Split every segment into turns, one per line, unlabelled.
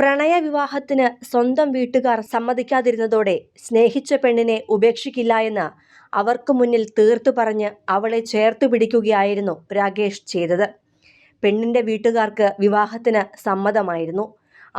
പ്രണയവിവാഹത്തിന് സ്വന്തം വീട്ടുകാർ സമ്മതിക്കാതിരുന്നതോടെ സ്നേഹിച്ച പെണ്ണിനെ ഉപേക്ഷിക്കില്ല എന്ന് അവർക്ക് മുന്നിൽ തീർത്തു പറഞ്ഞ് അവളെ ചേർത്തു പിടിക്കുകയായിരുന്നു രാകേഷ് ചെയ്തത്. പെണ്ണിന്റെ വീട്ടുകാർക്ക് വിവാഹത്തിന് സമ്മതമായിരുന്നു.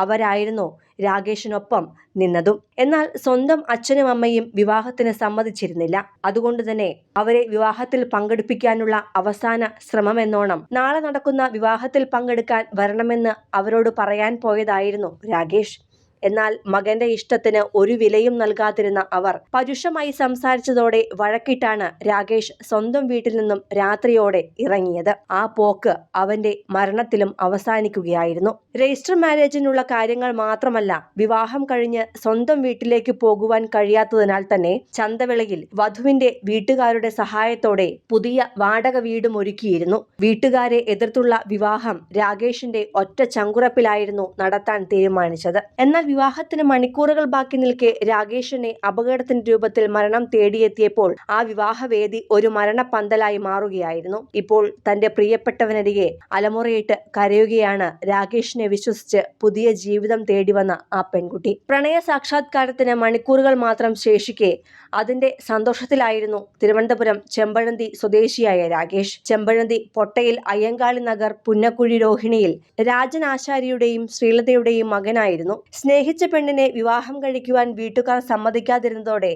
അവരായിരുന്നു രാകേഷിനൊപ്പം നിന്നതും. എന്നാൽ സ്വന്തം അച്ഛനും അമ്മയും വിവാഹത്തിന് സമ്മതിച്ചിരുന്നില്ല. അതുകൊണ്ട് തന്നെ അവരെ വിവാഹത്തിൽ പങ്കെടുപ്പിക്കാനുള്ള അവസാന ശ്രമമെന്നോണം നാളെ നടക്കുന്ന വിവാഹത്തിൽ പങ്കെടുക്കാൻ വരണമെന്ന് അവരോട് പറയാൻ പോയതായിരുന്നു രാകേഷ്. എന്നാൽ മകന്റെ ഇഷ്ടത്തിന് ഒരു വിലയും നൽകാതിരുന്ന അവർ പരുഷമായി സംസാരിച്ചതോടെ വഴക്കിട്ടാണ് രാകേഷ് സ്വന്തം വീട്ടിൽ നിന്നും രാത്രിയോടെ ഇറങ്ങിയത്. ആ പോക്ക് അവന്റെ മരണത്തിലും അവസാനിക്കുകയായിരുന്നു. രജിസ്റ്റർ മാരേജിനുള്ള കാര്യങ്ങൾ മാത്രമല്ല, വിവാഹം കഴിഞ്ഞ് സ്വന്തം വീട്ടിലേക്ക് പോകുവാൻ കഴിയാത്തതിനാൽ തന്നെ ചന്തവിളയിൽ വധുവിന്റെ വീട്ടുകാരുടെ സഹായത്തോടെ പുതിയ വാടക വീടും ഒരുക്കിയിരുന്നു. വീട്ടുകാരെ എതിർത്തുള്ള വിവാഹം രാകേഷിന്റെ ഒറ്റ ചങ്കുറപ്പിലായിരുന്നു നടത്താൻ തീരുമാനിച്ചത്. എന്നാൽ വിവാഹത്തിന് മണിക്കൂറുകൾ ബാക്കി നിൽക്കെ രാകേഷിനെ അപകടത്തിന്റെ രൂപത്തിൽ മരണം തേടിയെത്തിയപ്പോൾ ആ വിവാഹവേദി ഒരു മരണപ്പന്തലായി മാറുകയായിരുന്നു. ഇപ്പോൾ തന്റെ പ്രിയപ്പെട്ടവനരികെ അലമുറയിട്ട് കരയുകയാണ് രാകേഷിനെ വിശ്വസിച്ച് പുതിയ ജീവിതം തേടിവന്ന ആ പെൺകുട്ടി. പ്രണയ സാക്ഷാത്കാരത്തിന് മണിക്കൂറുകൾ മാത്രം ശേഷിക്കെ അതിന്റെ സന്തോഷത്തിലായിരുന്നു തിരുവനന്തപുരം ചെമ്പഴന്തി സ്വദേശിയായ രാകേഷ്. ചെമ്പഴന്തി പൊട്ടയിൽ അയ്യങ്കാളി നഗർ പുന്നക്കുഴി രോഹിണിയിൽ രാജൻ ആശാരിയുടെയും ശ്രീലതയുടെയും മകനായിരുന്നു. സ്നേഹിച്ച പെണ്ണിനെ വിവാഹം കഴിക്കുവാൻ വീട്ടുകാർ സമ്മതിക്കാതിരുന്നതോടെ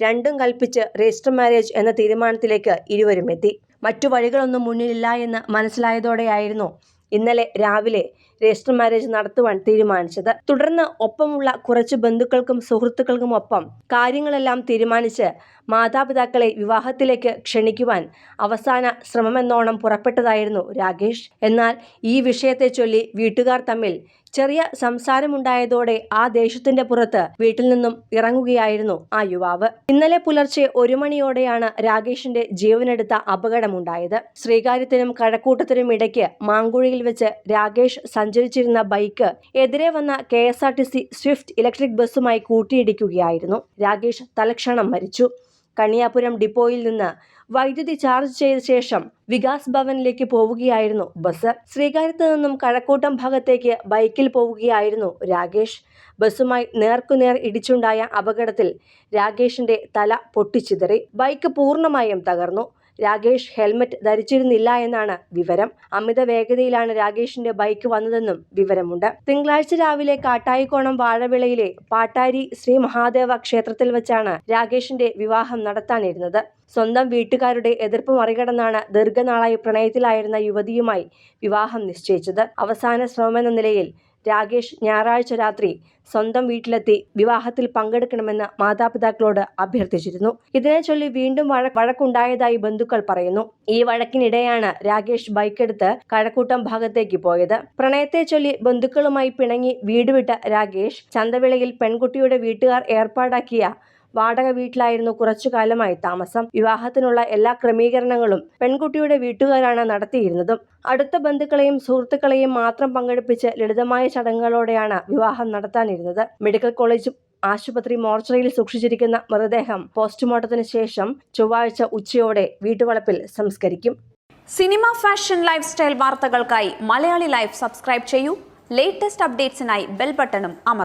രണ്ടും കൽപ്പിച്ച് രജിസ്റ്റർ മാരേജ് എന്ന തീരുമാനത്തിലേക്ക് ഇരുവരും എത്തി. മറ്റു വഴികളൊന്നും മുന്നിലില്ല എന്ന് മനസ്സിലായതോടെയായിരുന്നു ഇന്നലെ രാവിലെ രജിസ്റ്റർ മാരേജ് നടത്തുവാൻ തീരുമാനിച്ചത്. തുടർന്ന് ഒപ്പമുള്ള കുറച്ച് ബന്ധുക്കൾക്കും സുഹൃത്തുക്കൾക്കും ഒപ്പം കാര്യങ്ങളെല്ലാം തീരുമാനിച്ച് മാതാപിതാക്കളെ വിവാഹത്തിലേക്ക് ക്ഷണിക്കുവാൻ അവസാന ശ്രമമെന്നോണം പുറപ്പെട്ടതായിരുന്നു രാകേഷ്. എന്നാൽ ഈ വിഷയത്തെ ചൊല്ലി വീട്ടുകാർ തമ്മിൽ ചെറിയ സംസാരമുണ്ടായതോടെ ആ ദേഷ്യത്തിന്റെ പുറത്ത് വീട്ടിൽ നിന്നും ഇറങ്ങുകയായിരുന്നു ആ യുവാവ്. ഇന്നലെ പുലർച്ചെ 1 മണിയോടെയാണ് രാകേഷിന്റെ ജീവനെടുത്ത അപകടമുണ്ടായത്. ശ്രീകാര്യത്തിനും കഴക്കൂട്ടത്തിനും ഇടയ്ക്ക് മാങ്കുഴിയിൽ വെച്ച് രാകേഷ് സഞ്ചരിച്ചിരുന്ന ബൈക്ക് എതിരെ വന്ന KSRTC സ്വിഫ്റ്റ് ഇലക്ട്രിക് ബസ്സുമായി കൂട്ടിയിടിക്കുകയായിരുന്നു. രാകേഷ് തൽക്ഷണം മരിച്ചു. കണിയാപുരം ഡിപ്പോയിൽ നിന്ന് വൈദ്യുതി ചാർജ് ചെയ്ത ശേഷം വികാസ് ഭവനിലേക്ക് പോവുകയായിരുന്നു ബസ്. ശ്രീകാര്യത്ത് നിന്നും കഴക്കൂട്ടം ഭാഗത്തേക്ക് ബൈക്കിൽ പോവുകയായിരുന്നു രാകേഷ്. ബസ്സുമായി നേർക്കുനേർ ഇടിച്ചുണ്ടായ അപകടത്തിൽ രാകേഷിന്റെ തല പൊട്ടിച്ചിതറി. ബൈക്ക് പൂർണ്ണമായും തകർന്നു. രാകേഷ് ഹെൽമറ്റ് ധരിച്ചിരുന്നില്ല എന്നാണ് വിവരം. അമിത വേഗതയിലാണ് രാകേഷിന്റെ ബൈക്ക് വന്നതെന്നും വിവരമുണ്ട്. തിങ്കളാഴ്ച രാവിലെ കാട്ടായിക്കോണം വാഴവിളയിലെ പാട്ടാരി ശ്രീ മഹാദേവ ക്ഷേത്രത്തിൽ വെച്ചാണ് രാകേഷിന്റെ വിവാഹം നടത്താനിരുന്നത്. സ്വന്തം വീട്ടുകാരുടെ എതിർപ്പ് മറികടന്നാണ് ദീർഘനാളായി പ്രണയത്തിലായിരുന്ന യുവതിയുമായി വിവാഹം നിശ്ചയിച്ചത്. അവസാന ശ്രമമെന്ന നിലയിൽ രാകേഷ് ഞായറാഴ്ച രാത്രി സ്വന്തം വീട്ടിലെത്തി വിവാഹത്തിൽ പങ്കെടുക്കണമെന്ന് മാതാപിതാക്കളോട് അഭ്യർത്ഥിച്ചിരുന്നു. ഇതിനെ ചൊല്ലി വീണ്ടും വഴക്കുണ്ടായതായി ബന്ധുക്കൾ പറയുന്നു. ഈ വഴക്കിനിടെയാണ് രാകേഷ് ബൈക്കെടുത്ത് കഴക്കൂട്ടം ഭാഗത്തേക്ക് പോയത്. പ്രണയത്തെ ചൊല്ലി ബന്ധുക്കളുമായി പിണങ്ങി വീട് വിട്ട രാകേഷ് ചന്തവിളയിൽ പെൺകുട്ടിയുടെ വീട്ടുകാർ ഏർപ്പാടാക്കിയ വാടക വീട്ടിലായിരുന്നു കുറച്ചു കാലമായി താമസം. വിവാഹത്തിനുള്ള എല്ലാ ക്രമീകരണങ്ങളും പെൺകുട്ടിയുടെ വീട്ടുകാരാണ് നടത്തിയിരുന്നതും. അടുത്ത ബന്ധുക്കളെയും സുഹൃത്തുക്കളെയും മാത്രം പങ്കെടുപ്പിച്ച് ലളിതമായ ചടങ്ങുകളോടെയാണ് വിവാഹം നടത്താനിരുന്നത്. മെഡിക്കൽ കോളേജ് ആശുപത്രി മോർച്ചറിയിൽ സൂക്ഷിച്ചിരിക്കുന്ന മൃതദേഹം പോസ്റ്റ്മോർട്ടത്തിന് ശേഷം ചൊവ്വാഴ്ച ഉച്ചയോടെ വീട്ടുവളപ്പിൽ സംസ്കരിക്കും.
സിനിമ, ഫാഷൻ, ലൈഫ് സ്റ്റൈൽ വാർത്തകൾക്കായി മലയാളി ലൈഫ് സബ്സ്ക്രൈബ് ചെയ്യൂ. ലേറ്റസ്റ്റ് അപ്ഡേറ്റ്സിനായി ബെൽ ബട്ടണും അമർത്തുക.